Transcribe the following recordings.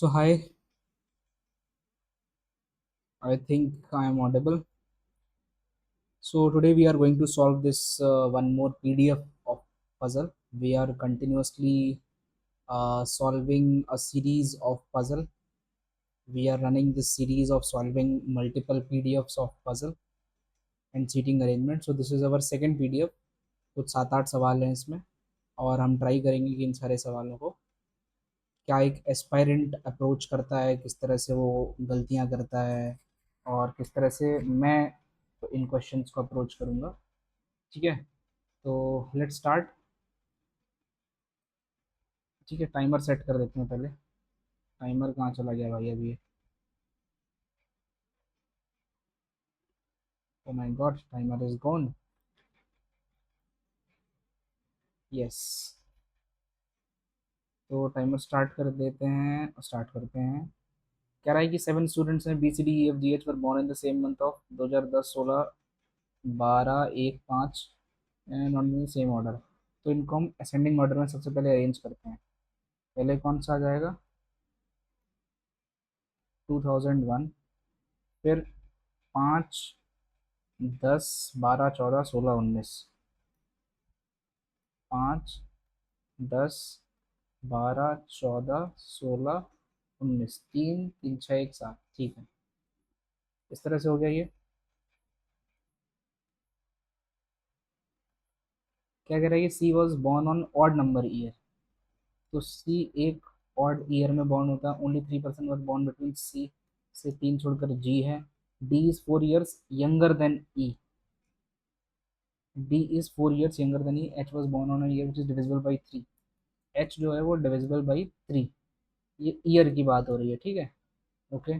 So hi, I think I am audible. So today we are going to solve this one more PDF of puzzle. We are continuously solving a series of puzzle. We are running this series of solving multiple PDFs of puzzle and seating arrangement. So this is our second PDF. कुछ 7-8 सवाल हैं इसमें और हम try करेंगे कि इन सारे सवालों को क्या एक एस्पायरेंट अप्रोच करता है, किस तरह से वो गलतियां करता है और किस तरह से मैं इन क्वेश्चंस को अप्रोच करूंगा। ठीक है, तो लेट्स स्टार्ट। ठीक है, टाइमर सेट कर देते हैं पहले। टाइमर कहाँ चला गया भाई अभी? Oh my God, timer is gone. Yes, तो टाइमर स्टार्ट कर देते हैं, स्टार्ट करते हैं। कह रहा है कि 7 स्टूडेंट्स हैं, B C D E F G H were born in the same month of 2010, 16, 12, 1, 5 and not in the same order. तो इनको हम असेंडिंग ऑर्डर में सबसे पहले अरेंज करते हैं। पहले कौन सा आ जाएगा? 2001, फिर 5, 10, 12, 14, 16, 19। 5, 10, 12, 14, 16, 19, 3, 3, 6, 1, 7। ठीक है, इस तरह से हो गया ये। क्या कह रहा है कि C was born on odd number year. तो सी एक ऑड ईयर में बॉर्न होता है। Only 3% was born between C, से 3 छोड़कर जी है। D is 4 years younger than E. D is 4 years younger than E. H was born on year which is divisible by 3। H जो है वो divisible by 3। ये year की बात हो रही है, ठीक है। Okay.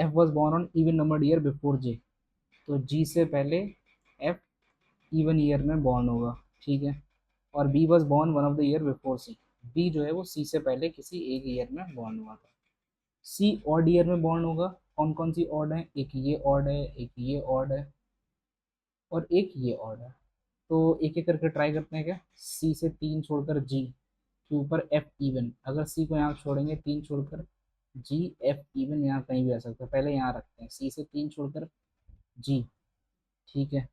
F was born on even number year before J. तो जी से पहले एफ इवन ईयर में बॉर्न होगा, ठीक है। और B was born one of the year before C. B जो है वो सी से पहले किसी एक ईयर में बॉर्न हुआ था। सी ऑड ईयर में बॉर्न होगा। कौन कौन सी ऑड है? एक ये ऑड है, एक ये ऑड है और एक ये ऑड है। तो एक एक करके ट्राई करते हैं। क्या सी से 3 छोड़कर जी के ऊपर एफ इवन, अगर सी को यहाँ छोड़ेंगे 3 छोड़कर जी, एफ इवन यहाँ कहीं भी आ सकता है। पहले यहाँ रखते हैं सी से 3 छोड़कर जी, ठीक है।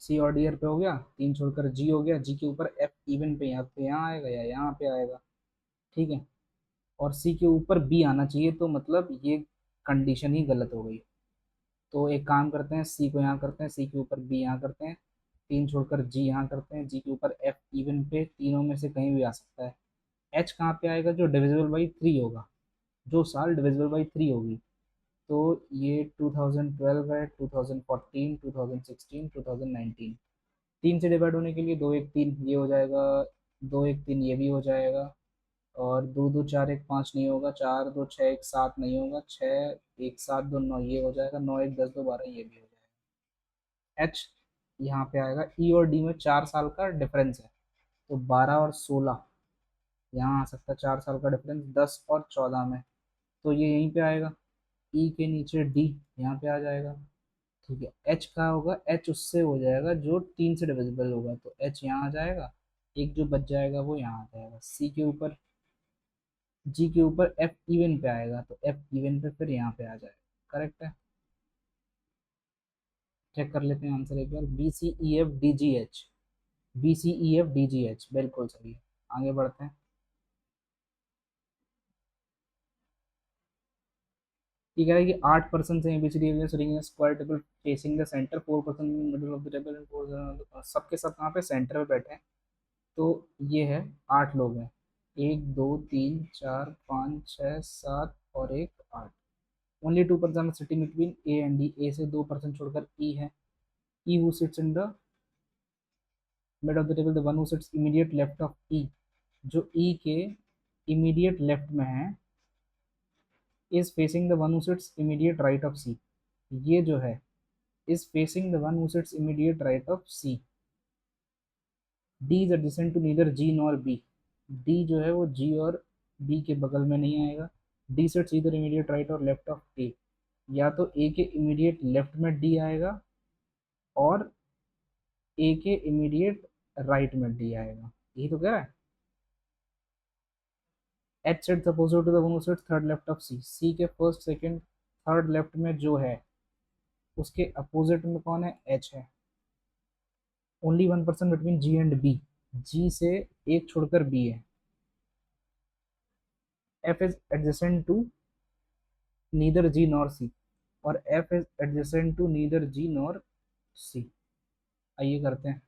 सी ऑड ईयर पे हो गया, 3 छोड़कर जी हो गया। जी के ऊपर एफ इवन पे यहाँ पे, यहाँ आएगा या यहाँ पे आएगा, ठीक है। और सी के ऊपर बी आना चाहिए, तो मतलब ये कंडीशन ही गलत हो गई। तो एक काम करते हैं, सी को यहाँ करते हैं, सी के ऊपर बी यहाँ करते हैं, 3 छोड़कर जी यहाँ करते हैं, जी के ऊपर एफ इवन पे तीनों में से कहीं भी आ सकता है। एच कहाँ पे आएगा? जो डिविजिबल बाई 3 होगा, जो साल डिविजिबल बाई 3 होगी। तो ये 2012 है, 2014, 2016, 2019। 3 से डिवाइड होने के लिए 2, 1, 3 ये हो जाएगा, 2, 1, 3 ये भी हो जाएगा। और 2, 2, 4, 1, 5 नहीं होगा, 4, 2, 6, 1, 7 नहीं होगा, 6, 1, 7, 2, 9 ये हो जाएगा, 9, 1, 10, 2, 12 ये भी हो जाएगा। एच यहाँ पे आएगा। ई और डी में 4 साल का डिफरेंस है, तो 12 और 16 यहाँ आ सकता है। 4 साल का डिफरेंस 10 और 14 में, तो ये यहीं पे आएगा। ई के नीचे डी यहाँ पे आ जाएगा, ठीक है। एच का होगा, एच उससे हो जाएगा जो 3 से डिविजिबल होगा, तो एच यहाँ आ जाएगा। एक जो बच जाएगा वो यहाँ आ जाएगा। सी के ऊपर, जी के ऊपर एफ इवन पे आएगा, तो एफ इवन पे फिर यहाँ पे आ जाएगा। करेक्ट है। चेक कर लेते हैं आंसर एक बार। B C E F D G H. B C E F D G H बिल्कुल सही है। आगे बढ़ते हैं। ये कह रहा है कि 8% से A B C D square table facing the centre, 4% middle of the table and 4 सबके सब कहाँ पे? सेंटर पे बैठे हैं। तो ये है 8 लोग हैं। 1, 2, 3, 4, 5, 6, 7 और एक 8। Only 2% sitting between A and D. A से 2% छोड़कर ई है। E who sits in the mid of the table, the one who sits immediate left of E. जो ई के इमीडिएट लेफ्ट में है is facing the one who sits immediate right of C. ये जो है is facing the one who sits immediate right of C. D is adjacent to neither G nor be. D जो है वो जी और B के बगल में नहीं आएगा। डी सिट्स इधर इमीडिएट राइट और लेफ्ट ऑफ ए। या तो ए के इमीडिएट लेफ्ट में डी आएगा और ए के इमीडिएट राइट में डी आएगा। यही तो कह रहा है। H sits opposite to the one who sits third left of C, C के फर्स्ट सेकंड थर्ड लेफ्ट में जो है उसके अपोजिट में कौन है, एच है। Only 1% between G and B, G से एक छोड़कर बी है। F is adjacent to neither G nor C, और F is adjacent to neither G nor C. आइए करते हैं।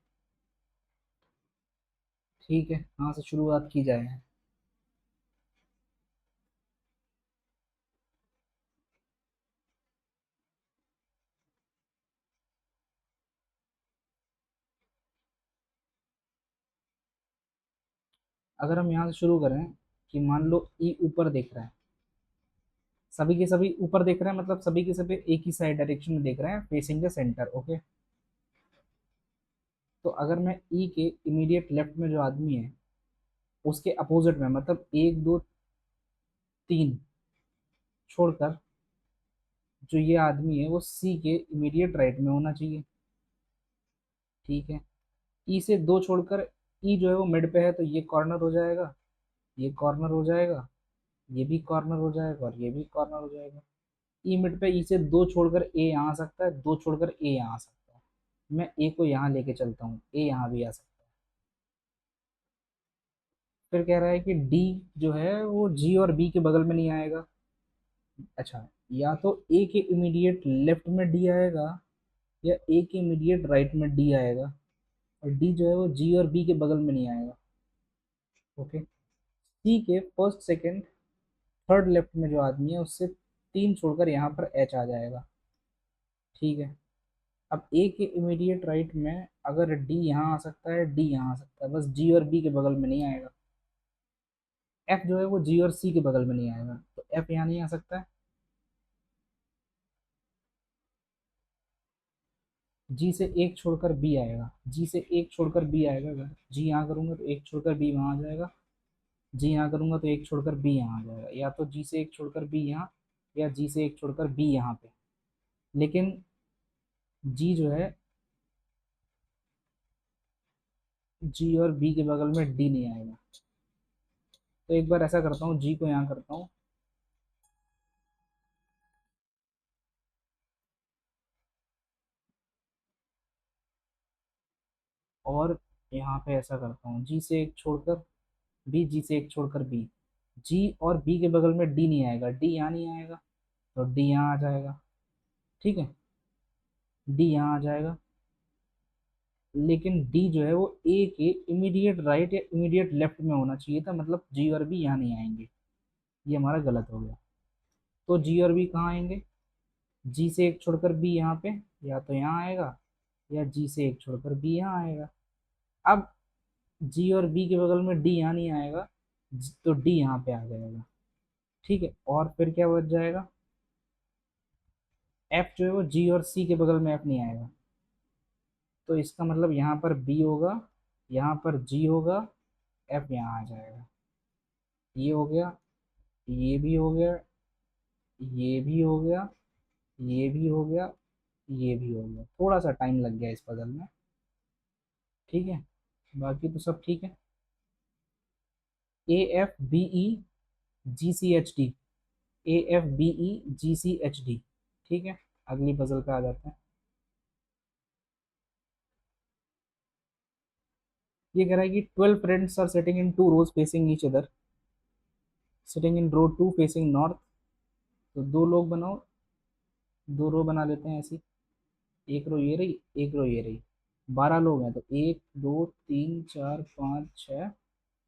ठीक है, यहाँ से शुरुआत की जाए। अगर हम यहाँ से शुरू करें कि मान लो ई ऊपर देख रहा है, सभी के सभी ऊपर देख रहे हैं, मतलब सभी के सभी एक ही साइड डायरेक्शन में देख रहे हैं, फेसिंग द सेंटर। ओके, तो अगर मैं ई के इमीडिएट लेफ्ट में जो आदमी है उसके अपोजिट में, मतलब एक दो तीन छोड़कर जो ये आदमी है वो सी के इमीडिएट राइट में होना चाहिए। ठीक है, ई से दो छोड़कर ई जो है वो मिड पे है, तो ये कॉर्नर हो जाएगा, ये कॉर्नर हो जाएगा, ये भी कॉर्नर हो जाएगा, और ये भी कॉर्नर हो जाएगा। ई मिड पे, ई से दो छोड़कर ए यहाँ आ सकता है, दो छोड़कर ए यहाँ आ सकता है। मैं ए को यहाँ लेके चलता हूँ, ए यहाँ भी आ सकता है। फिर कह रहा है कि डी जो है वो जी और बी के बगल में नहीं आएगा। अच्छा, या तो ए के इमीडिएट लेफ्ट में डी आएगा, या ए के इमीडिएट राइट में डी आएगा, और डी जो है वो जी और बी के बगल में नहीं आएगा। ओके, सी के फर्स्ट सेकंड थर्ड लेफ्ट में जो आदमी है उससे तीन छोड़कर यहाँ पर एच आ जाएगा। ठीक है, अब ए के इमीडिएट राइट में अगर डी यहाँ आ सकता है, डी यहाँ आ सकता है, बस जी और बी के बगल में नहीं आएगा। एफ जो है वो जी और सी के बगल में नहीं आएगा, तो एफ यहाँ नहीं आ सकता है। जी से एक छोड़कर बी आएगा, जी से एक छोड़कर बी आएगा, अगर जी यहाँ करूंगा तो एक छोड़कर बी वहाँ आ जाएगा, जी यहाँ करूंगा तो एक छोड़कर बी यहाँ आ जाएगा, या तो जी से एक छोड़कर बी यहाँ, या जी से एक छोड़कर बी यहाँ पे। लेकिन जी जो है, जी और बी के बगल में डी नहीं आएगा। तो एक बार ऐसा करता हूँ, जी को यहाँ करता हूँ, और यहाँ पे ऐसा करता हूँ, जी से एक छोड़कर बी, जी से एक छोड़कर बी। जी और बी के बगल में डी नहीं आएगा, डी यहाँ नहीं आएगा, तो डी यहाँ आ जाएगा। ठीक है, डी यहाँ आ जाएगा। लेकिन डी जो है वो ए के इमीडिएट राइट या इमीडिएट लेफ्ट में होना चाहिए था, मतलब जी और बी यहाँ नहीं आएंगे, ये हमारा गलत हो गया। तो जी और बी कहाँ आएंगे, जी से एक छोड़कर बी यहाँ पे, या तो यहाँ आएगा, या जी से एक छोड़कर बी यहाँ आएगा। अब जी और बी के बगल में डी यहाँ नहीं आएगा, तो डी यहाँ पे आ जाएगा। ठीक है, और फिर क्या बच जाएगा, एफ जो है वो जी और सी के बगल में एफ नहीं आएगा, तो इसका मतलब यहाँ पर बी होगा, यहाँ पर जी होगा, एफ यहाँ आ जाएगा। ये हो गया, ये भी हो गया, ये भी हो गया, ये भी हो गया, ये भी हो गया। थोड़ा सा टाइम लग गया इस पजल में। ठीक है, बाकी तो सब ठीक है। A F B E G C H D, A F B E G C H D. ठीक है, अगली पजल पे आ जाते हैं। ये कह रहा है कि 12 friends are sitting in two rows facing each other, sitting in row two facing north. तो दो लोग बनाओ, दो रो बना लेते हैं ऐसी, एक रो ये रही, एक रो ये रही। 12 लोग हैं, तो एक दो तीन चार पाँच छः,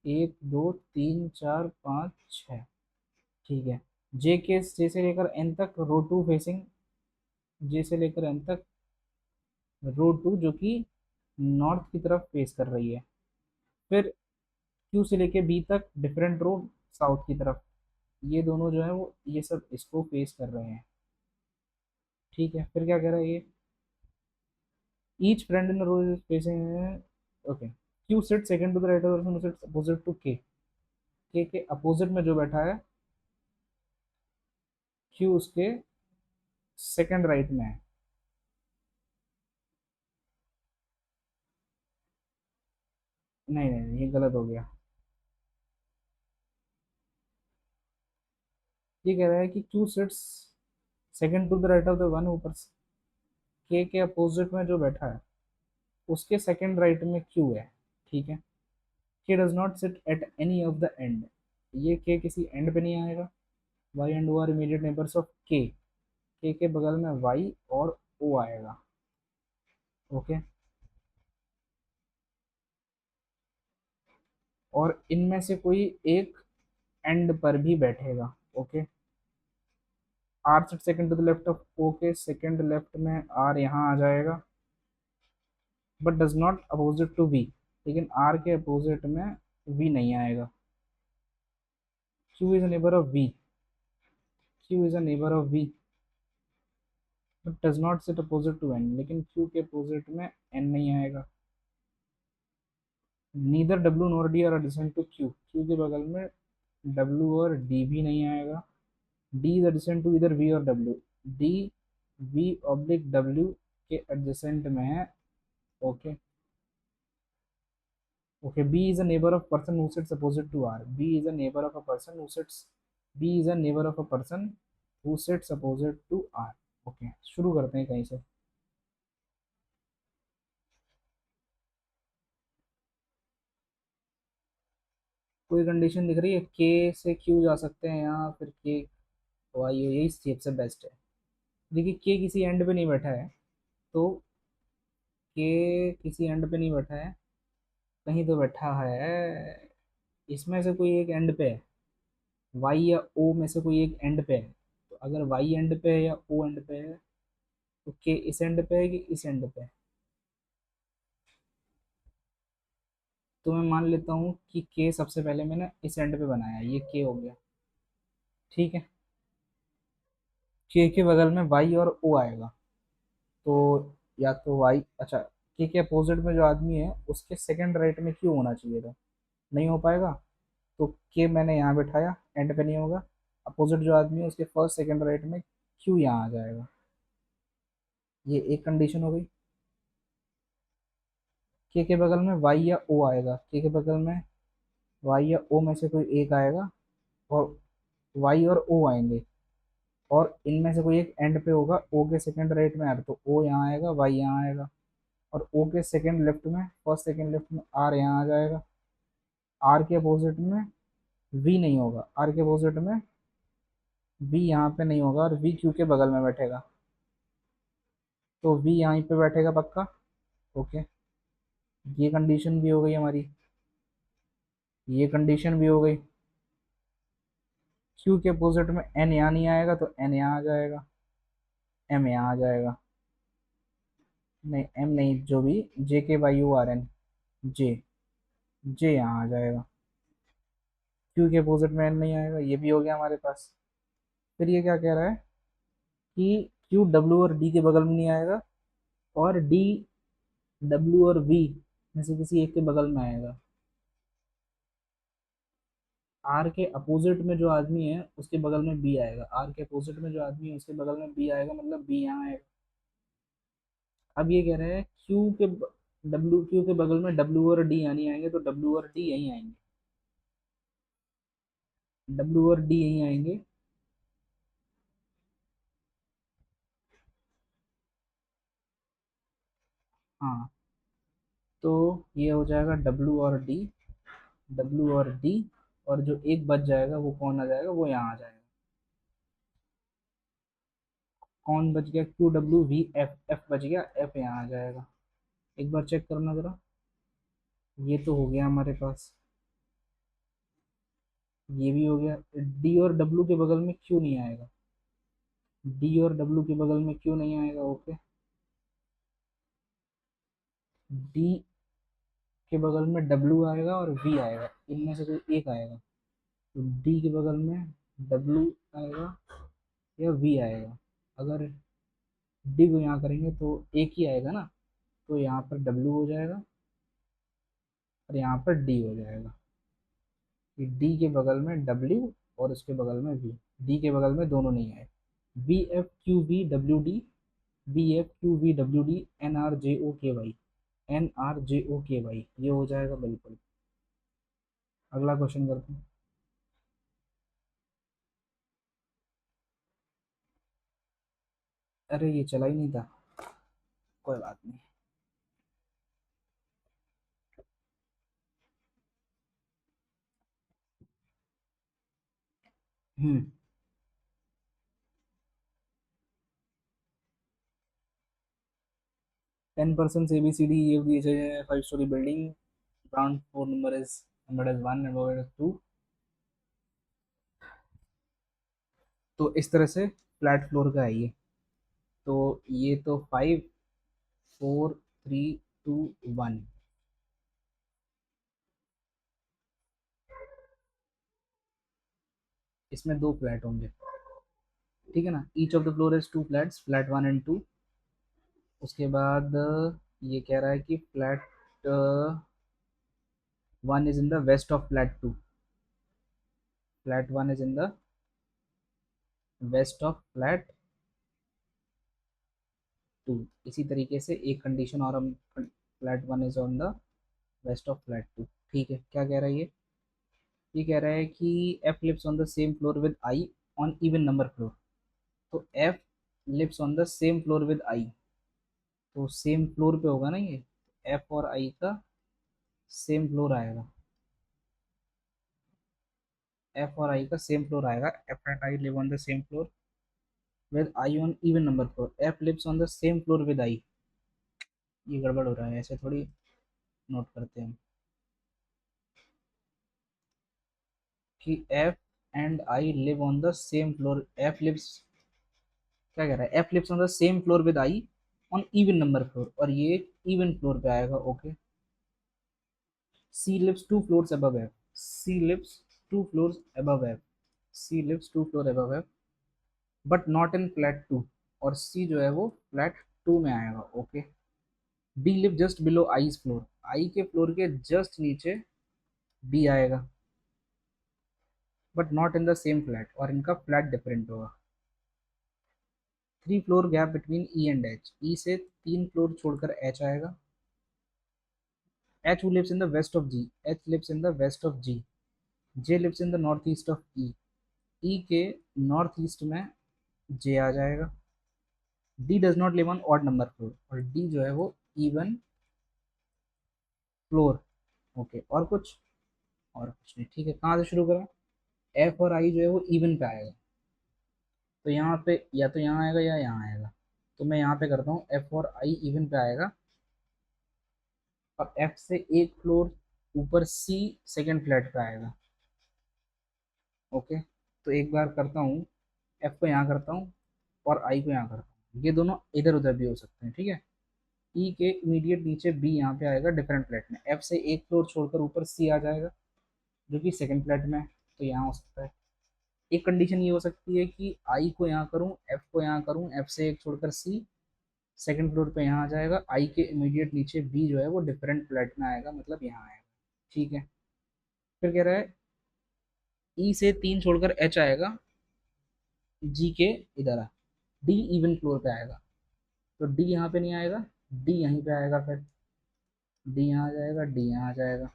एक दो तीन चार पाँच छः। ठीक है, जे के जे से लेकर एन तक रो टू फेसिंग, जे से लेकर एन तक रो टू जो कि नॉर्थ की तरफ फेस कर रही है। फिर क्यू से लेके बी तक डिफरेंट रो साउथ की तरफ, ये दोनों जो है वो ये सब इसको फेस कर रहे हैं। ठीक है, फिर क्या कह रहा है ये, each friend in row is facing, okay, Q sit second to the right of sit opposite to के अपोजिट में जो बैठा है, क्यू उसके सेकंड राइट में है। नहीं नहीं नहीं, ये गलत हो गया। ये कह रहा है कि Q sits second to the right of the one ऊपर के अपोजिट में जो बैठा है उसके सेकंड राइट में क्यू है, ठीक है। K does not sit at any of the end, ये के किसी एंड पे नहीं आएगा। Y and O are immediate neighbours of K बगल में वाई और ओ आएगा, ओके। और इनमें से कोई एक एंड पर भी बैठेगा, okay. R sit second to the left of O के सेकंड लेफ्ट में आर यहाँ आ जाएगा, but does not opposite to V, लेकिन आर के अपोजिट में वी नहीं आएगा। Q is a neighbour of V, Q is a neighbour of V but does not sit opposite to N, लेकिन क्यू के अपोजिट में एन नहीं आएगा। Neither W nor D are addition to Q, Q के बगल में W और D भी नहीं आएगा। डी इज एडिशन टू इधर वी और W, D V oblique W के एडजेसेंट में है, okay. Okay, B is a neighbor of person who sits opposite to R. B is a neighbor of a person who sits. B is a neighbor of a person who sits opposite to R. Okay, शुरू करते हैं कहीं से। कोई condition दिख रही है? K से Q जा सकते हैं या फिर K वाई, यही स्टेप से बेस्ट है। देखिए K किसी एंड पे नहीं बैठा है, तो K किसी एंड पे नहीं बैठा है, कहीं तो बैठा है। इसमें से कोई एक एंड पे है, वाई या ओ में से कोई एक एंड पे है। तो अगर वाई एंड पे है या ओ एंड पे है, तो के इस एंड पे है कि इस एंड पे है। तो मैं मान लेता हूँ कि के सबसे पहले मैंने इस एंड पे बनाया, ये के हो गया, ठीक है। के बगल में वाई और ओ आएगा, तो या तो वाई, अच्छा, के अपोजिट में जो आदमी है उसके सेकंड राइट में क्यों होना चाहिए था, नहीं हो पाएगा। तो के मैंने यहाँ बैठाया, एंड पे नहीं होगा। अपोजिट जो आदमी है उसके फर्स्ट सेकंड राइट में क्यू यहाँ आ जाएगा, ये एक कंडीशन हो गई। के बगल में वाई या ओ आएगा, के बगल में वाई या ओ में से कोई एक आएगा, और वाई और ओ आएंगे, और इनमें से कोई एक एंड पे होगा। ओ के सेकंड राइट में आर, तो ओ यहाँ आएगा, वाई यहाँ आएगा। और ओ के सेकंड लेफ्ट में, फर्स्ट सेकंड लेफ्ट में आर यहाँ आ जाएगा। आर के अपोजिट में वी नहीं होगा, आर के अपोजिट में वी यहाँ पे नहीं होगा, और वी क्यू के बगल में बैठेगा, तो वी यहाँ पे बैठेगा पक्का, ओके। ये कंडीशन भी हो गई हमारी, ये कंडीशन भी हो गई। क्यू के अपोजिट में एन यहाँ नहीं आएगा, तो एन यहाँ आ जाएगा, एम यहाँ आ जाएगा, नहीं एम नहीं, जो भी जे के वाई यू आर एन, जे जे यहाँ आ जाएगा। क्यू के अपोजिट में एन नहीं आएगा, ये भी हो गया हमारे पास। फिर ये क्या कह रहा है कि क्यू डब्ल्यू और डी के बगल में नहीं आएगा, और डी डब्ल्यू और वी में से किसी एक के बगल में आएगा। आर के अपोजिट में जो आदमी है उसके बगल में बी आएगा, आर के अपोजिट में जो आदमी है उसके बगल में बी आएगा, मतलब बी यहाँ आएगा। अब ये कह रहे हैं डब्ल्यू क्यू के बगल में डब्ल्यू और डी यहाँ नहीं आएंगे, तो डब्ल्यू और डी यहीं आएंगे, डब्ल्यू और डी यहीं आएंगे। हाँ, तो ये हो जाएगा डब्ल्यू और डी, डब्ल्यू और डी, और जो एक बच जाएगा वो कौन आ जाएगा, वो यहाँ आ जाएगा। कौन बच गया? Q W V F, F बच गया, एफ यहाँ आ जाएगा। एक बार चेक करना जरा, ये तो हो गया हमारे पास, ये भी हो गया। डी और डब्ल्यू के बगल में क्यों नहीं आएगा, डी और डब्ल्यू के बगल में क्यों नहीं आएगा, ओके। डी के बगल में डब्ल्यू आएगा और वी आएगा, इनमें से कोई एक आएगा। तो डी के बगल में डब्ल्यू आएगा या वी आएगा। अगर डी को यहाँ करेंगे तो एक ही आएगा ना, तो यहाँ पर डब्ल्यू हो जाएगा और यहाँ पर डी हो जाएगा। डी के बगल में डब्ल्यू और उसके बगल में वी, डी के बगल में दोनों नहीं आए। B F Q V W D, B F Q V W D, N R J O K Y, N R J O K Y, ये हो जाएगा बिल्कुल। अगला क्वेश्चन करते हैं। अरे ये चला ही नहीं था, कोई बात नहीं। हम्म। 10% ABCD ये दिए चाहिए, 5 story building, ground floor number is number is 1 number is 2। तो इस तरह से फ्लैट फ्लोर का है ये। तो ये तो 5 4 3 2 1। इसमें दो फ्लैट होंगे, ठीक है ना। Each of the floor is two flats, flat 1 and 2। उसके बाद ये कह रहा है कि flat 1 is in the west of flat 2। Flat 1 is in the west of flat 2। इसी तरीके से एक कंडीशन और हम, flat 1 is on the west of flat 2। ठीक है, क्या कह रहा है ये कह रहा है कि F lives on the same floor with I on even number floor. तो F lives on the same floor with I, तो सेम फ्लोर पे होगा ना ये, एफ और आई का सेम फ्लोर आएगा। एफ और आई का सेम फ्लोर आएगा, F and I live on the same floor with I on even number floor, F lives on the same floor with I. ये गड़बड़ हो रहा है, ऐसे थोड़ी नोट करते हैं कि F and I live on the same floor, F lives, क्या कह रहा है, F lives on the same floor with I on even number floor, और ये इवन फ्लोर पे आएगा। Okay. C lives 2 floors above F, C lives 2 floors above F, C lives 2 floor above F but not in flat 2, और सी जो है वो flat 2 में आएगा। ओके। B live just below I floor, I के फ्लोर के जस्ट नीचे बी आएगा, but not in the same flat, और इनका फ्लैट डिफरेंट होगा। 3 floor gap between E and H, E से 3 फ्लोर छोड़कर एच आएगा। H who lives in the west of G, H lives in the west of G, J lives in the north east of E, E के north east में J आ जाएगा। D does not live on odd number floor, और D जो है वो even floor. Okay, और कुछ नहीं। ठीक है, कहाँ से शुरू करें। एफ और आई जो है वो इवन पे आएगा, तो यहाँ पे या तो यहाँ आएगा या यहाँ आएगा। तो मैं यहाँ पे करता हूँ, एफ और आई इवन पे आएगा, और एफ से एक फ्लोर ऊपर सी सेकंड फ्लैट पे आएगा। ओके। तो एक बार करता हूँ, एफ को यहाँ करता हूँ और आई को यहाँ करता हूँ, ये दोनों इधर उधर भी हो सकते हैं, ठीक है। ई के इमीडिएट नीचे बी यहाँ पे आएगा डिफरेंट फ्लैट में, एफ से एक फ्लोर छोड़कर ऊपर सी आ जाएगा जो कि सेकंड फ्लैट में है, तो यहाँ हो सकता है। एक कंडीशन ये हो सकती है कि आई को यहाँ करूँ, एफ को यहाँ करूँ, एफ से एक छोड़कर सी सेकंड फ्लोर पे यहाँ आ जाएगा, आई के इमीडिएट नीचे बी जो है वो डिफरेंट फ्लैट में आएगा, मतलब यहाँ आएगा। ठीक है। फिर कह रहा है ई से 3 छोड़कर एच आएगा, जी के इधर आ, डी इवन फ्लोर पे आएगा, तो डी यहाँ पे नहीं आएगा, डी यहीं पे आएगा। फिर डी यहाँ आ जाएगा, डी यहाँ आ जाएगा।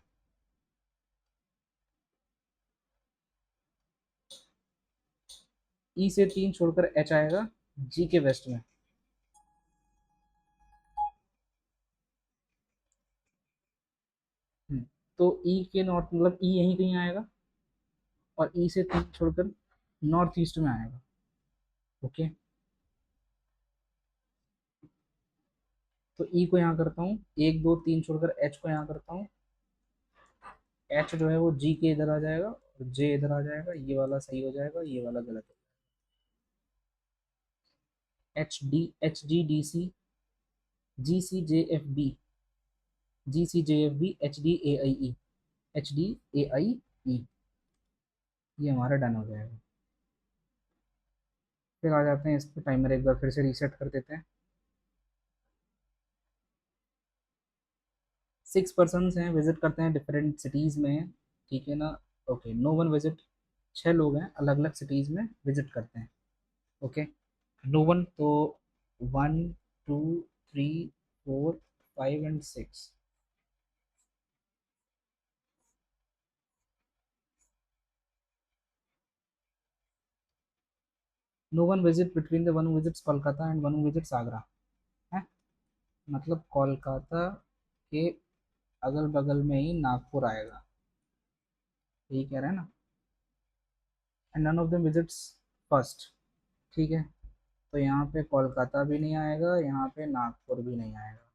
ई से 3 छोड़कर एच आएगा जी के वेस्ट में। हम्म, तो ई के नॉर्थ, मतलब ई यहीं कहीं आएगा, और ई से 3 छोड़कर नॉर्थ ईस्ट में आएगा। ओके। तो ई को यहाँ करता हूँ, 1 2 3 छोड़कर एच को यहाँ करता हूँ, एच जो है वो जी के इधर आ जाएगा और जे इधर आ जाएगा, ये वाला सही हो जाएगा, ये वाला गलत है। H D G C J F B, G C J F B, H D A I E, H D A I E, ये हमारा डन हो जाएगा। फिर आ जाते हैं इस पर, टाइमर एक बार फिर से रीसेट कर देते हैं। 6 पर्सन हैं, विजिट करते हैं डिफरेंट सिटीज़ में, ठीक है ना। ओके, नो वन विजिट, 6 लोग हैं अलग अलग सिटीज़ में विजिट करते हैं। ओके। नो वन तो 1 2 3 4 5 and 6। No one visit between the one who visits Kolkata and one who visits Agra है। मतलब कोलकाता के अगल बगल में ही नागपुर आएगा, यही कह रहे हैं ना। And none of them visits first, ठीक है। तो यहाँ पे कोलकाता भी नहीं आएगा, यहाँ पे नागपुर भी नहीं आएगा।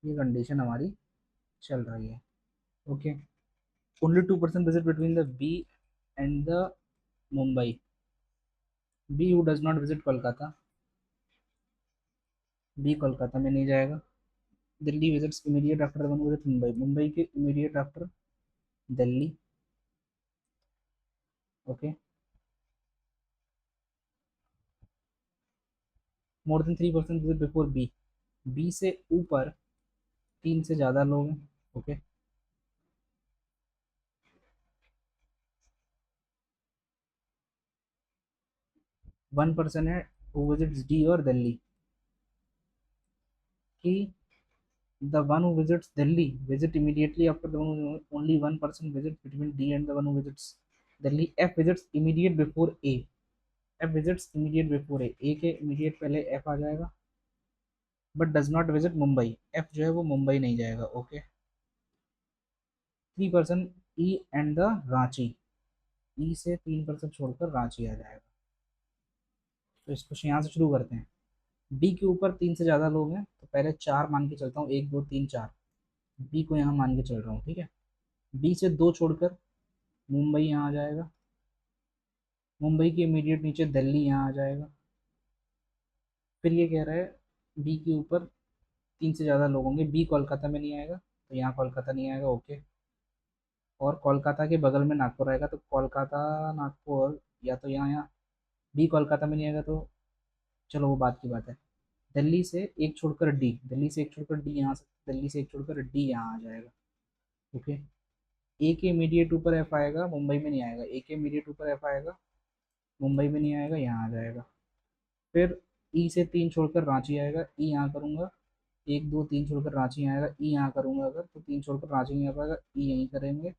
ये कंडीशन हमारी चल रही है। Okay. Only 2% visit between the B and the Mumbai. B who does not visit Kolkata, B Kolkata में नहीं जाएगा। Delhi visits immediate after one visit Mumbai, Mumbai के immediate after Delhi. Okay. More than 3% visit before B, B से ऊपर 3 से ज़्यादा लोग हैं। ओके। 1% है हु विजिट्स डी और दिल्ली, कि the one who visits Delhi visit immediately after the one who, only 1% visit between D and the one who visits Delhi. F visits immediate before A, F visits immediate before A के immediate पहले F आ जाएगा, but does not visit Mumbai, F जो है वो मुंबई नहीं जाएगा। Okay. 3% E and the Ranchi, E से 3% छोड़कर रांची आ जाएगा। तो इसको यहाँ से शुरू करते हैं। बी के ऊपर 3 से ज़्यादा लोग हैं, तो पहले 4 मान के चलता हूँ, 1 2 3 4। बी को यहाँ मान के चल रहा हूँ, ठीक है। बी से 2 छोड़कर मुंबई यहाँ आ जाएगा, मुंबई के इमीडिएट नीचे दिल्ली यहाँ आ जाएगा। फिर ये कह रहा है बी के ऊपर 3 से ज़्यादा लोग होंगे, बी कोलकाता में नहीं आएगा, तो यहाँ कोलकाता नहीं आएगा। ओके। और कोलकाता के बगल में नागपुर आएगा, तो कोलकाता नागपुर या तो यहाँ बी कोलकाता में नहीं आएगा, तो चलो वो बात की बात है। दिल्ली से एक छोड़कर डी, दिल्ली से एक छोड़कर डी यहाँ से, दिल्ली से एक छोड़कर डी यहाँ आ जाएगा। ओके। ए के इमीडिएट ऊपर एफ आएगा, मुंबई में नहीं आएगा। ए के इमीडिएट ऊपर एफ आएगा, मुंबई में नहीं आएगा, यहाँ आ जाएगा। फिर ई से 3 छोड़कर रांची आएगा, ई यहाँ करूँगा। 1 2 3 छोड़कर रांची आएगा, ई यहाँ करूँगा अगर, तो 3 छोड़कर रांची नहीं आ पाएगा, ई यहीं करेंगे।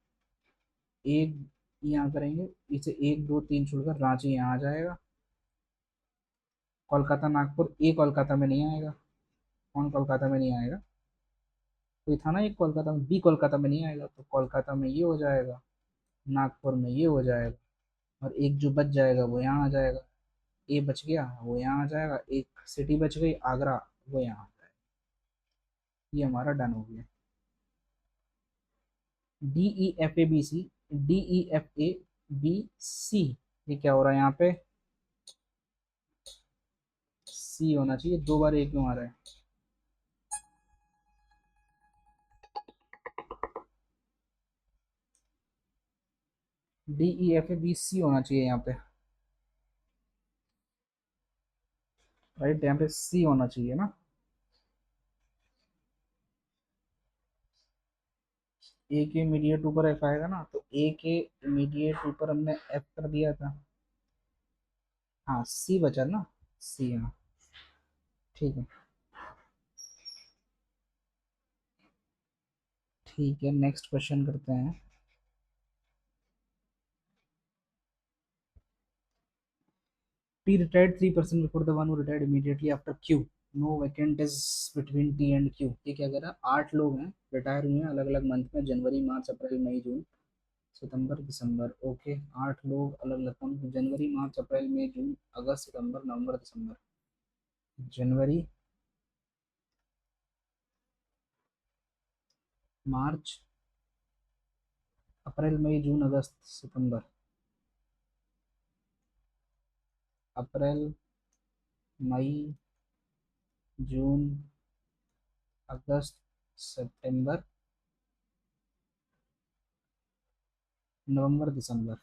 एक ई यहाँ करेंगे, इसे 1 2 3 छोड़कर रांची यहाँ आ जाएगा। कोलकाता नागपुर, ए कोलकाता में नहीं आएगा। कौन कोलकाता में नहीं आएगा? कोई था ना एक कोलकाता में, बी कोलकाता में नहीं आएगा, तो कोलकाता में ये हो जाएगा, नागपुर में ये हो जाएगा, और एक जो बच जाएगा वो यहाँ आ जाएगा। ए बच गया, वो यहाँ आ जाएगा। एक सिटी बच गई आगरा, वो यहाँ आ जाएगा। ये हमारा डन हो गया। D E F A B C, D E F A B C, ये क्या हो रहा है यहाँ पे? सी होना चाहिए, 2 बार ए क्यों आ रहा है? D E F A B C होना चाहिए यहाँ पे, राइट। यहाँ पे सी होना चाहिए ना। ए के इमीडिएट ऊपर एफ आएगा ना, तो ए के इमीडिएट ऊपर हमने एफ कर दिया था। हाँ सी बचा ना, सी, हाँ ठीक है। ठीक है, नेक्स्ट क्वेश्चन करते हैं। T retired 3% before the one who retired immediately after Q. No vacant is between T and Q. ये क्या कह रहा है? 8 लोग हैं, रिटायर हुए हैं अलग अलग मंथ में, जनवरी मार्च अप्रैल मई जून सितंबर दिसंबर। ओके। 8 लोग अलग अलग मंथ, जनवरी मार्च अप्रैल मई जून अगस्त सितंबर नवंबर दिसंबर। जनवरी, मार्च अप्रैल मई जून अगस्त सितंबर। अप्रैल मई जून अगस्त सितंबर नवंबर दिसंबर।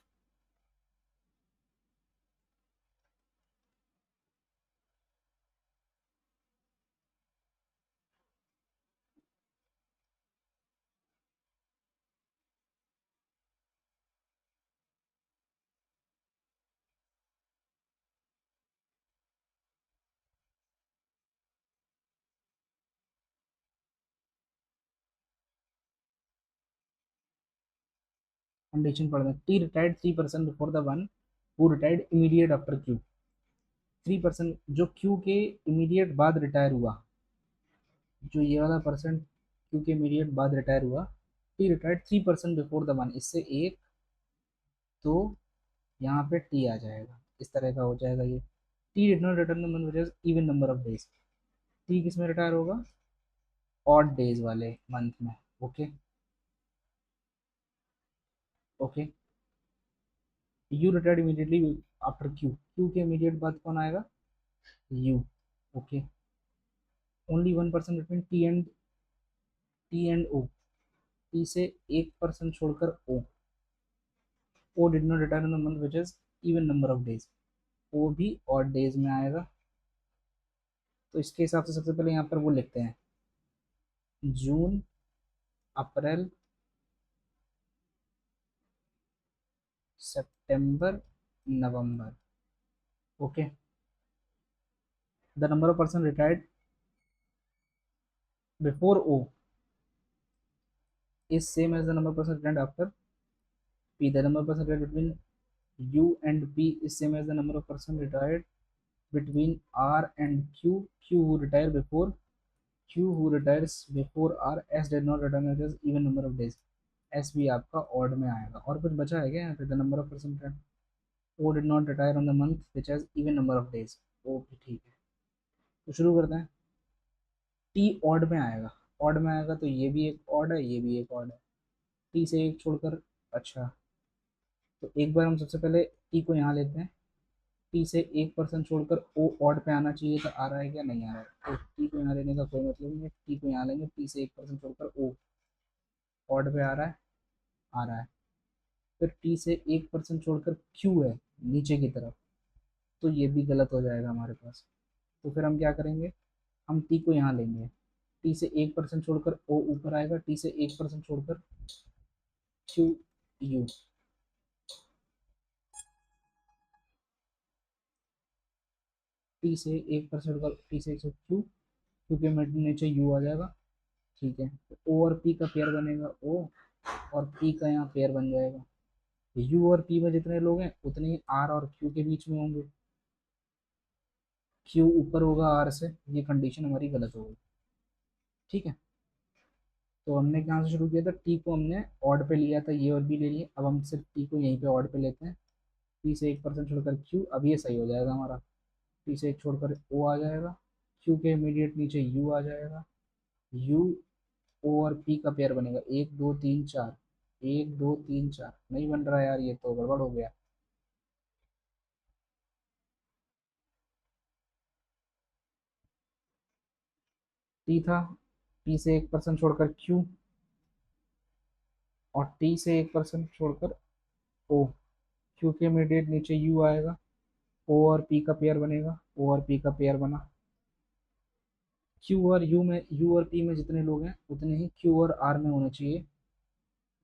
कंडीशन पढ़ दें। T retired 3% before the one who retired immediate after Q. 3% जो क्यू के इमीडिएट बाद रिटायर हुआ, जो ये वाला परसेंट क्यू के इमीडिएट बाद रिटायर हुआ, T retired 3% before the one, इससे एक, तो यहाँ पे टी आ जाएगा, इस तरह का हो जाएगा ये। T did not return the month which even number of days, T किस में रिटायर होगा, ऑड डेज वाले मंथ में। Okay, okay. U retired immediately after Q, Q के इमीडिएट बाद कौन आएगा, U. Okay, only 1% between T and O, T से 1% छोड़कर O did not retire in the month which is even number of days, O भी odd days में आएगा। तो इसके हिसाब से सबसे पहले यहाँ पर वो लिखते हैं, जून, अप्रैल, सितंबर, नवंबर। Okay, the number of person retired before O is same as the number of person returned after P. The number of person retired between U and P is same as the number of person retired between R and Q. Q who retire before Q who retires before R. S did not return, it is even number of days. S भी आपका odd में आएगा। और कुछ बचा है क्या यहाँ पे, the number of person retired, O did not retire on the month which has even number of days, O भी ठीक है। तो शुरू करते हैं। T odd में आएगा, odd में आएगा तो ये भी एक odd है, ये भी एक odd है, T से एक छोड़कर। अच्छा, तो एक बार हम सबसे पहले टी को यहाँ लेते हैं, टी से 1% छोड़कर ओ ऑड पे आना चाहिए, तो आ रहा है क्या, नहीं आ रहा है, तो टी को यहाँ लेने का कोई मतलब नहीं है, टी को यहाँ लेंगे, टी से 1% छोड़कर ओ ऑड पे आ रहा है, आ रहा है। फिर टी से 1% छोड़कर क्यू है नीचे की तरफ, तो ये भी गलत हो जाएगा हमारे पास। तो फिर हम क्या करेंगे, हम टी को यहाँ लेंगे, टी से 1% छोड़कर ओ ऊपर आएगा, टी से 1% छोड़कर क्यू, यू, टी से 1% छोड़कर टी से 1 क्यू, क्यू के नीचे यू आ जाएगा। ठीक है, तो ओ और पी का पेयर बनेगा ओ, और पी का यहाँ पेयर बन जाएगा। यू और पी में जितने लोग हैं उतने ही आर और क्यू के बीच में होंगे, क्यू ऊपर होगा आर से, ये कंडीशन हमारी गलत हो गई। ठीक है, तो हमने कहाँ से शुरू किया था, टी को हमने ऑड पे लिया था, ये और बी ले लिए, अब हम सिर्फ टी को यहीं पे ऑड पे लेते हैं। टी से 1% छोड़कर क्यू, अब ये सही हो जाएगा हमारा, टी से एक छोड़कर ओ आ जाएगा, क्यू के इमीडिएट नीचे यू आ जाएगा, यू, ओ और पी का पेयर बनेगा 1 2 3 4, 1 2 3 4 नहीं बन रहा यार, ये तो गड़बड़ हो गया। टी था, टी से 1% छोड़कर क्यू, और टी से 1% छोड़कर ओ, क्यू के इमीडिएट नीचे यू आएगा, ओ और पी का पेयर बनेगा, ओ और पी का पेयर बना। क्यू और यू में, यू और पी में जितने लोग हैं उतने ही क्यू और आर में होने चाहिए,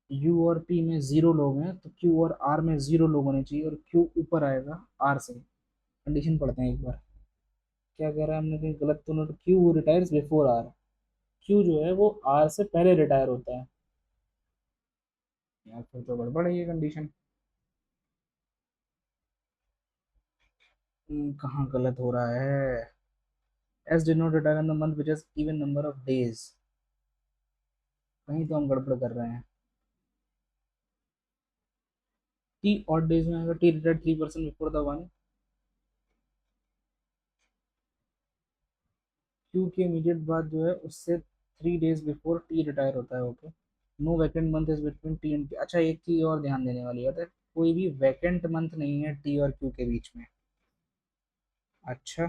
यू और पी में 0 लोग हैं तो क्यू और आर में 0 लोग होने चाहिए, और क्यू ऊपर आएगा आर से। कंडीशन पढ़ते हैं एक बार, क्या कह रहा है हमने, कहीं गलत तो note, Q retires before R, Q जो है वो आर से पहले रिटायर होता है, यार फिर तो गड़बड़ है ये कंडीशन। कहाँ गलत हो रहा है, S did not retire in the month which is even number of days, कहीं तो हम गड़बड़ कर रहे हैं। टी ऑड डेज में आएगा, T retired 3% before the one, Q के इमीडिएट बाद जो है उससे 3 डेज बिफोर टी रिटायर होता है। Okay, no vacant month is between T and, अच्छा एक चीज और ध्यान देने वाली बात है, कोई भी वैकेंट मंथ नहीं है टी और क्यू के बीच में। अच्छा,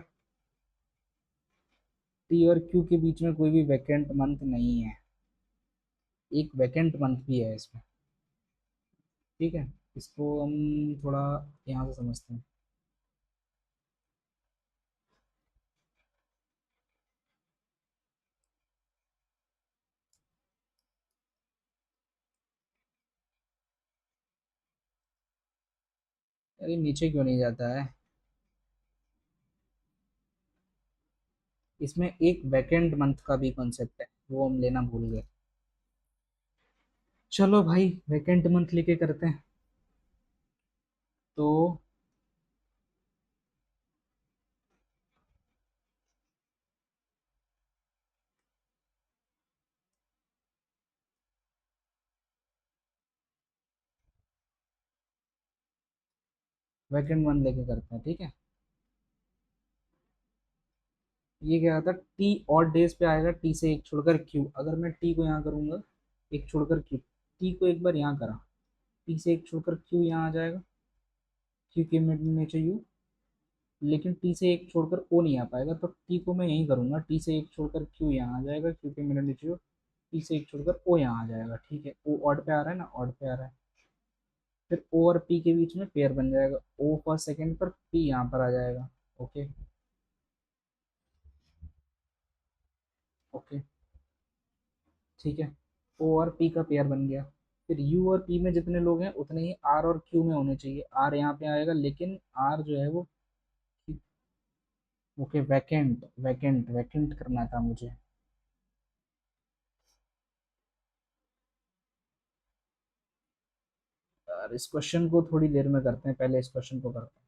टी और क्यू के बीच में कोई भी वैकेंट मंथ नहीं है, एक वैकेंट मंथ भी है इसमें। ठीक है, इसको हम थोड़ा यहाँ से समझते हैं। अरे नीचे क्यों नहीं जाता है, इसमें एक वैकेंट मंथ का भी कॉन्सेप्ट है, वो हम लेना भूल गए। चलो भाई, वैकेंट मंथ लेके करते हैं। तो वैकेंट वन लेके करते हैं, ठीक है। ये क्या आता है, टी और डेज पे आएगा, टी से एक छोड़कर क्यू। अगर मैं टी को यहाँ करूंगा, एक छोड़कर क्यू, टी को एक बार यहाँ करा, टी से एक छोड़कर क्यू यहाँ आ जाएगा, क्यू के मिड नीचे यू, लेकिन टी से एक छोड़कर ओ नहीं आ पाएगा, तो टी को मैं यहीं करूंगा, टी से एक छोड़कर क्यू यहाँ आ जाएगा, क्यू के मिड नीचे यू, टी से एक छोड़कर ओ यहाँ आ जाएगा, ठीक है। ओ ऑड पे आ रहा है ना, ऑड पे आ रहा है। फिर ओ और पी के बीच में पेयर बन जाएगा, ओ फर्स्ट सेकंड पर, पी यहाँ पर आ जाएगा। ओके। ओके, ठीक है। ओ और पी का पेयर बन गया। फिर यू और पी में जितने लोग हैं उतने ही आर और क्यू में होने चाहिए। आर यहाँ पे आएगा, लेकिन आर जो है वो, ओके, वैकेंट वैकेंट वैकेंट करना था मुझे। और इस क्वेश्चन को थोड़ी देर में करते हैं, पहले इस क्वेश्चन को करते हैं।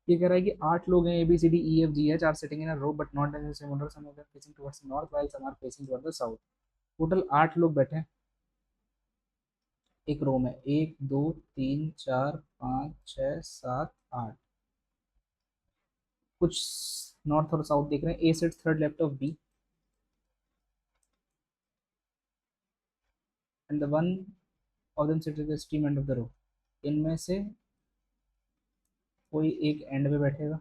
ये कह रहा है कि 8 लोग हैं, A B C D E F G H are sitting in a row but not in same order, some of them facing towards north while some are facing towards the south. Total 8 लोग बैठे हैं एक रो में, 1 2 3 4 5 6 7 8। कुछ north और south देख रहे हैं, A sits third left of B and the one of them sits at the extreme end of the row. इनमें से कोई एक एंड पे बैठेगा।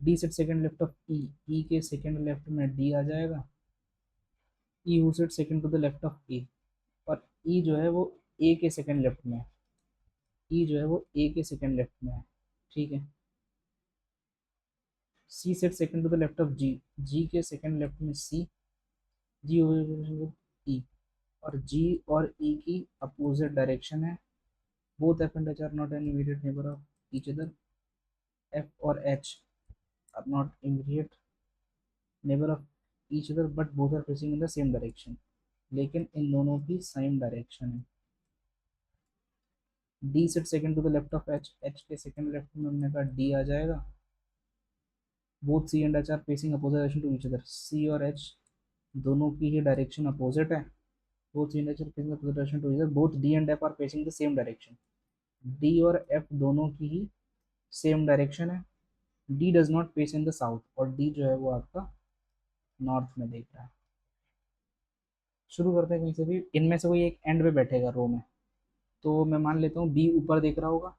D sit second left of E, E के सेकंड लेफ्ट में डी आ जाएगा। E who sit second to the left of A, और ई जो है वो ए के सेकंड लेफ्ट में है। ई जो है वो ए के सेकंड लेफ्ट में है, ठीक है। C sat second to the left of G, G के सेकंड लेफ्ट में सी, जी ई, और जी और ई की अपोजिट डायरेक्शन है। Both F and H are not an immediate neighbour of each other. F और H are not immediate neighbour of each other but both are facing in the same direction, लेकिन इन दोनों की same direction है। D set second to the left of H, H के second left में हमने कहा डी आ जाएगा। Both C and H are facing opposite direction to each other, C और एच दोनों की ही डायरेक्शन अपोजिट है। Both C and H are facing opposite direction to each other, both D and F are facing the same direction. D और F दोनों की ही same direction है। D does not face in the south, और D जो है वो आपका नॉर्थ में देख रहा है। शुरू करते हैं कहीं से भी, इनमें से कोई एक एंड पे बैठेगा रो में। तो मैं मान लेता हूँ बी ऊपर देख रहा होगा,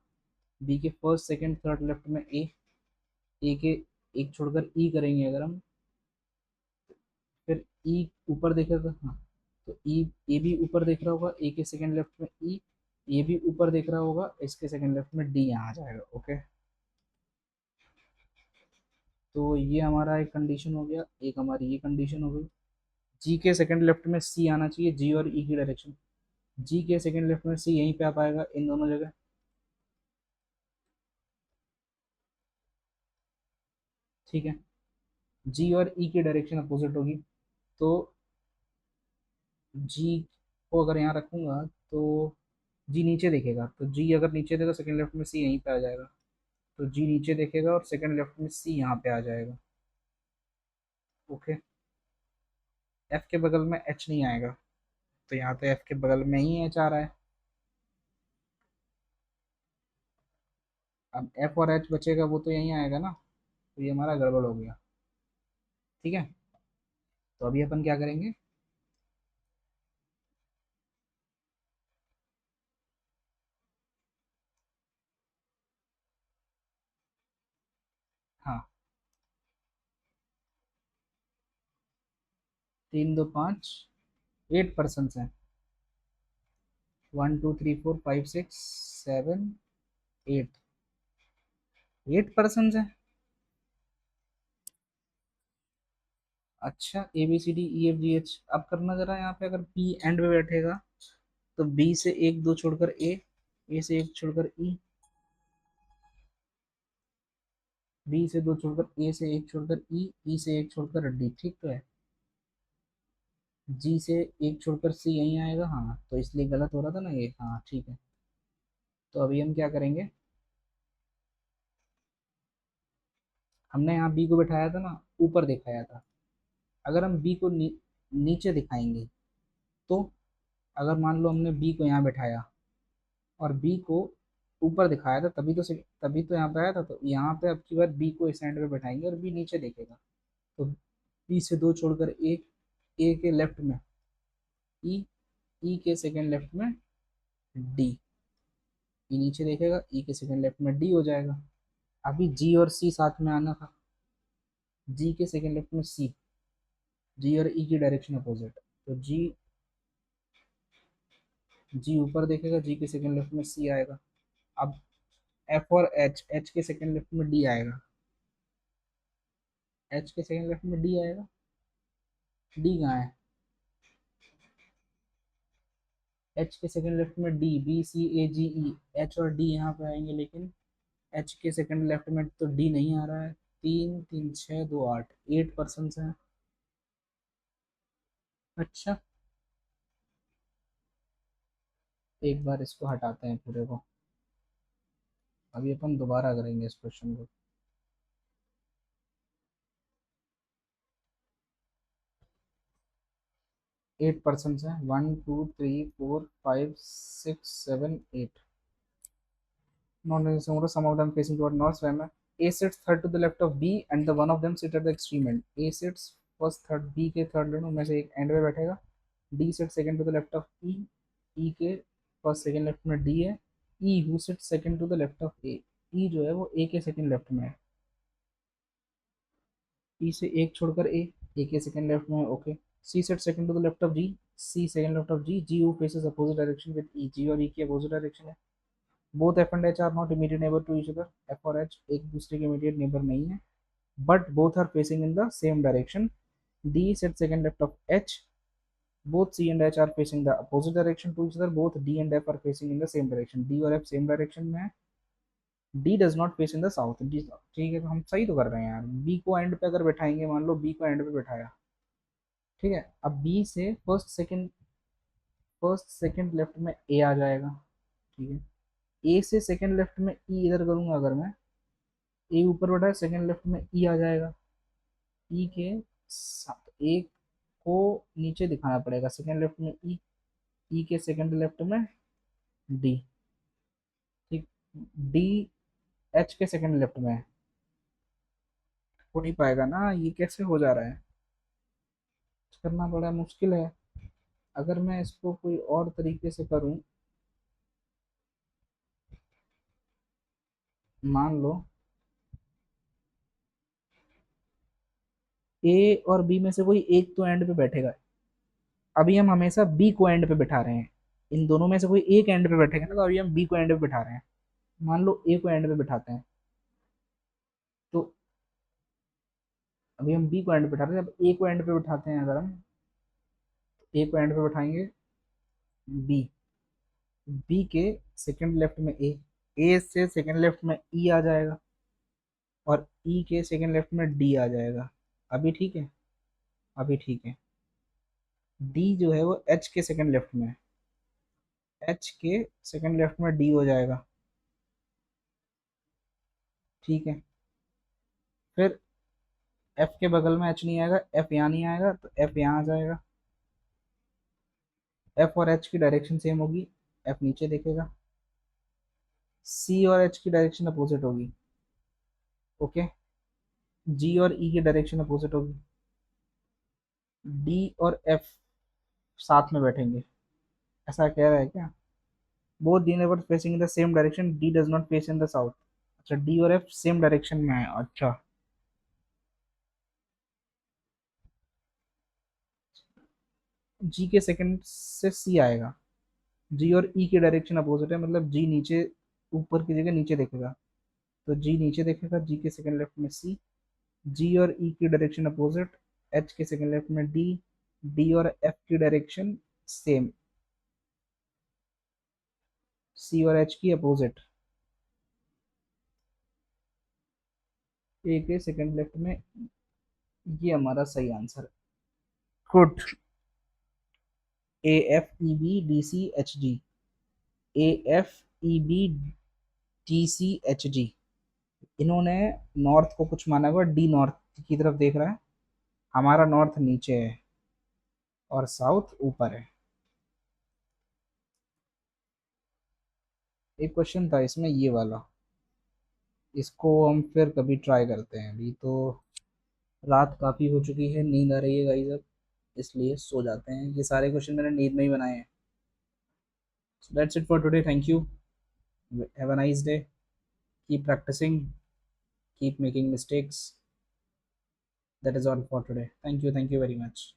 बी के फर्स्ट सेकंड थर्ड लेफ्ट में ए, ए के एक छोड़कर ई करेंगे अगर हम, फिर ई ऊपर देखेगा, हाँ, तो ई, ए भी ऊपर देख रहा होगा, ए के सेकंड लेफ्ट में ई, ए भी ऊपर देख रहा होगा, इसके सेकंड लेफ्ट में डी यहाँ आ जाएगा। ओके, तो ये हमारा एक कंडीशन हो गया, एक हमारी ये कंडीशन हो गई। जी के सेकंड लेफ्ट में सी आना चाहिए, जी और ई की डायरेक्शन। जी के सेकंड लेफ्ट में सी यहीं पे आ पाएगा इन दोनों जगह, ठीक है। जी और ई की डायरेक्शन अपोजिट होगी, तो जी को अगर यहाँ रखूंगा तो जी नीचे देखेगा, तो जी अगर नीचे देगा सेकंड लेफ्ट में सी यहीं पे आ जाएगा, तो जी नीचे देखेगा और सेकंड लेफ्ट में सी यहाँ पे आ जाएगा। ओके, एफ के बगल में एच नहीं आएगा, तो यहाँ पे एफ के बगल में ही एच आ रहा है। अब एफ और एच बचेगा, वो तो यहीं आएगा ना, तो ये हमारा गड़बड़ हो गया, ठीक है। तो अभी अपन क्या करेंगे, हाँ, 3 2 5, 8 पर्सन हैं, 1 2 3 4 5 6 7 8, 8 पर्सन हैं। अच्छा, A B C D E F G H, अब करना जरा यहाँ पे, अगर पी एंड पे बैठेगा तो बी से एक दो छोड़कर ए से एक छोड़कर बी से दो छोड़कर ए से एक छोड़कर ई से एक छोड़कर डी, ठीक तो है। जी से एक छोड़कर सी यहीं आएगा, हाँ, तो इसलिए गलत हो रहा था ना ये, हाँ ठीक है। तो अभी हम क्या करेंगे, हमने यहाँ बी को बिठाया था ना, ऊपर दिखाया था, अगर हम बी को नीचे दिखाएंगे तो अगर मान लो हमने बी को यहाँ बैठाया और बी को ऊपर दिखाया था, तभी तो यहाँ पे आया था, तो यहाँ पे अब की बार बी को इस एंड पे बैठाएंगे और बी नीचे देखेगा। तो बी से दो छोड़कर ए के लेफ्ट में ई, ई के सेकंड लेफ्ट में डी, ई नीचे देखेगा, ई के सेकंड लेफ्ट में डी हो जाएगा। अभी जी और सी साथ में आना था, जी के सेकंड लेफ्ट में सी, जी और ई की डायरेक्शन अपोजिट, तो जी ऊपर देखेगा, जी के सेकंड लेफ्ट में सी आएगा। अब एफ और एच के सेकंड लेफ्ट में डी आएगा, एच के सेकंड लेफ्ट में डी आएगा, डी कहाँ है, एच के सेकंड लेफ्ट में डी, बी सी ए जी ई, एच और डी यहाँ पे आएंगे, लेकिन एच के सेकंड लेफ्ट में तो डी नहीं आ रहा है। तीन तीन छः दो आठ, 8% है। अच्छा, एक बार इसको हटाते हैं पूरे को, अभी अपन दोबारा करेंगे इस क्वेश्चन को। 8% है, 1 2 3 4 5 6 7 8। Not necessarily some of them facing toward north swam. A sits third to the left of B and the one of them sit at the extreme end. A sits first third, B के third दोनों में से एक and में बैठेगा। D sits second to the left of E, E के first second left में D है। E who sits second to the left of A, E जो है वो A के सेकंड लेफ्ट में है। E से एक छोड़कर A के सेकंड लेफ्ट में है, okay. C sits second to the left of G, C second left of G, G who faces opposite direction with E, G और E की अपोजिट डायरेक्शन है। Both F and H are not immediate neighbour to each other, F और H एक दूसरे के immediate neighbour नहीं है, but both are facing in the same direction. D set second left of H, both C and H are facing the opposite direction to each other, both D and F are facing in the same direction, D और F same direction में है। D does not face in the south, D ठीक है, तो हम सही तो कर रहे हैं यार। B को एंड पे अगर बैठाएंगे, मान लो B को एंड पे बैठाया, ठीक है, अब B से फर्स्ट सेकंड लेफ्ट में A आ जाएगा, ठीक है। ए से सेकंड लेफ्ट में ई इधर करूंगा अगर मैं, ए ऊपर बैठा है, सेकंड लेफ्ट में ई आ जाएगा, ई के साथ ए को नीचे दिखाना पड़ेगा, सेकंड लेफ्ट में ई, ई के सेकंड लेफ्ट में डी, ठीक। डी एच के सेकंड लेफ्ट में है, हो नहीं पाएगा ना, ये कैसे हो जा रहा है, करना बड़ा मुश्किल है। अगर मैं इसको कोई और तरीके से करूं, मान लो ए और बी में से कोई एक तो एंड पे बैठेगा, अभी हम हमेशा बी को एंड पे बैठा रहे हैं, इन दोनों में से कोई एक एंड पे बैठेगा ना, तो अभी हम बी को एंड पे बैठा रहे हैं। मान लो ए को एंड पे बैठाते हैं, तो अभी हम बी को एंड पे बैठा रहे हैं, अब ए को एंड पे बैठाते हैं, अगर हम ए को एंड पे बैठाएंगे, बी, बी के सेकंड लेफ्ट में ए से सेकंड लेफ्ट में ई आ जाएगा, और ई के सेकंड लेफ्ट में डी आ जाएगा। अभी ठीक है, अभी ठीक है। डी जो है वो एच के सेकंड लेफ्ट में है, एच के सेकंड लेफ्ट में डी हो जाएगा, ठीक है। फिर एफ के बगल में एच नहीं आएगा, एफ यहाँ नहीं आएगा, तो एफ यहाँ आ जाएगा। एफ और एच की डायरेक्शन सेम होगी, एफ नीचे देखेगा। सी और एच की डायरेक्शन अपोजिट होगी, ओके। जी और ई की डायरेक्शन अपोजिट होगी, डी और एफ साथ में बैठेंगे, ऐसा कह रहा है क्या। Both D neighbour facing in the same direction, D does not face in the south. अच्छा, डी और एफ सेम डायरेक्शन में है, अच्छा। जी के सेकंड से सी आएगा, जी और ई की डायरेक्शन अपोजिट है, मतलब जी नीचे, ऊपर की जगह नीचे देखेगा, तो जी नीचे देखेगा, जी के सेकंड लेफ्ट में सी, जी और ई की डायरेक्शन अपोजिट, एच के सेकंड लेफ्ट में डी, डी और एफ की डायरेक्शन सेम, सी और एच की अपोजिट, ए के सेकंड लेफ्ट में, ये हमारा सही आंसर है। Good. A F E B D C H G, A F E B D C H G, इन्होंने नॉर्थ को कुछ माना हुआ, डी नॉर्थ की तरफ देख रहा है, हमारा नॉर्थ नीचे है और साउथ ऊपर है। एक क्वेश्चन था इसमें ये वाला, इसको हम फिर कभी ट्राई करते हैं। अभी तो रात काफ़ी हो चुकी है, नींद आ रही है गाइस अब, इसलिए सो जाते हैं। ये सारे क्वेश्चन मैंने नींद में ही बनाए हैं। So that's it for today. Thank you. Have a nice day. Keep practicing. Keep making mistakes. That is all for today. Thank you. Thank you very much.